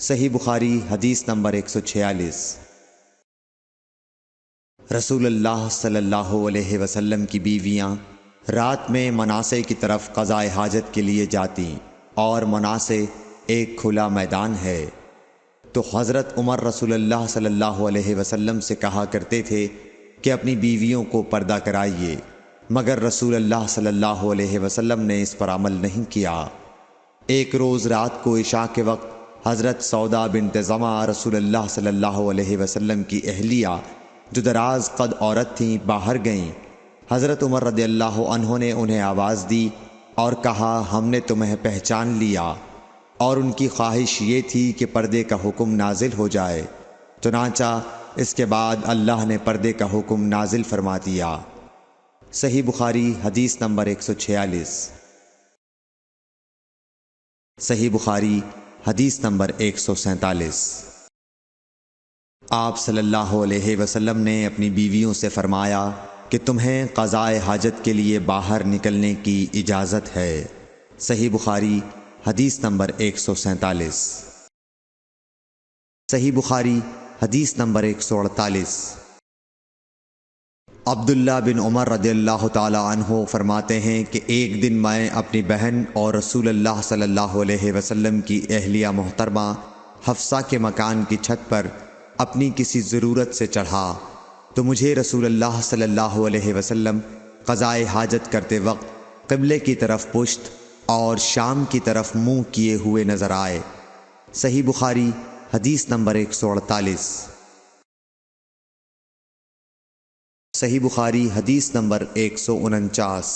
صحیح بخاری حدیث نمبر 146۔ رسول اللہ صلی اللہ علیہ وسلم کی بیویاں رات میں مناصے کی طرف قضاء حاجت کے لیے جاتیں، اور مناصے ایک کھلا میدان ہے۔ تو حضرت عمر رسول اللہ صلی اللہ علیہ وسلم سے کہا کرتے تھے کہ اپنی بیویوں کو پردہ کرائیے، مگر رسول اللہ صلی اللہ علیہ وسلم نے اس پر عمل نہیں کیا۔ ایک روز رات کو عشاء کے وقت حضرت سودا بنت زمعہ رسول اللہ صلی اللہ علیہ وسلم کی اہلیہ جو دراز قد عورت تھیں باہر گئیں۔ حضرت عمر رضی اللہ عنہ نے انہیں آواز دی اور کہا، ہم نے تمہیں پہچان لیا، اور ان کی خواہش یہ تھی کہ پردے کا حکم نازل ہو جائے، چنانچہ اس کے بعد اللہ نے پردے کا حکم نازل فرما دیا۔ صحیح بخاری حدیث نمبر 146۔ صحیح بخاری حدیث نمبر 147۔ آپ صلی اللہ علیہ وسلم نے اپنی بیویوں سے فرمایا کہ تمہیں قضاء حاجت کے لیے باہر نکلنے کی اجازت ہے۔ صحیح بخاری حدیث نمبر 147۔ صحیح بخاری حدیث نمبر 148۔ عبداللہ بن عمر رضی اللہ تعالی عنہ فرماتے ہیں کہ ایک دن میں اپنی بہن اور رسول اللہ صلی اللہ علیہ وسلم کی اہلیہ محترمہ حفصہ کے مکان کی چھت پر اپنی کسی ضرورت سے چڑھا، تو مجھے رسول اللہ صلی اللہ علیہ وسلم قضاء حاجت کرتے وقت قبلے کی طرف پشت اور شام کی طرف منہ کیے ہوئے نظر آئے۔ صحیح بخاری حدیث نمبر 148۔ صحیح بخاری حدیث نمبر 149۔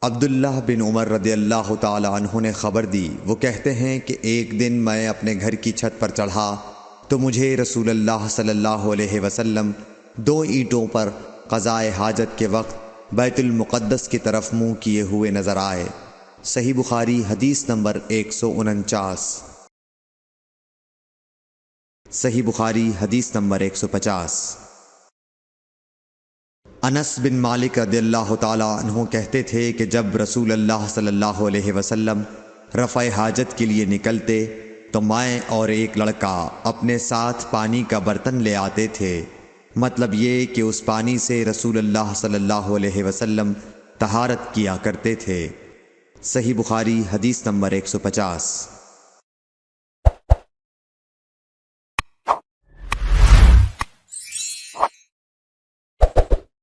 عبداللہ بن عمر رضی اللہ تعالی عنہ نے خبر دی، وہ کہتے ہیں کہ ایک دن میں اپنے گھر کی چھت پر چڑھا تو مجھے رسول اللہ صلی اللہ علیہ وسلم 2 اینٹوں پر قضاء حاجت کے وقت بیت المقدس کی طرف منہ کیے ہوئے نظر آئے۔ صحیح بخاری حدیث نمبر 149۔ صحیح بخاری حدیث نمبر 150۔ انس بن مالک رضی اللہ تعالی عنہ کہتے تھے کہ جب رسول اللہ صلی اللہ علیہ وسلم رفع حاجت کے لیے نکلتے تو میں اور ایک لڑکا اپنے ساتھ پانی کا برتن لے آتے تھے، مطلب یہ کہ اس پانی سے رسول اللہ صلی اللہ علیہ وسلم طہارت کیا کرتے تھے۔ صحیح بخاری حدیث نمبر 150۔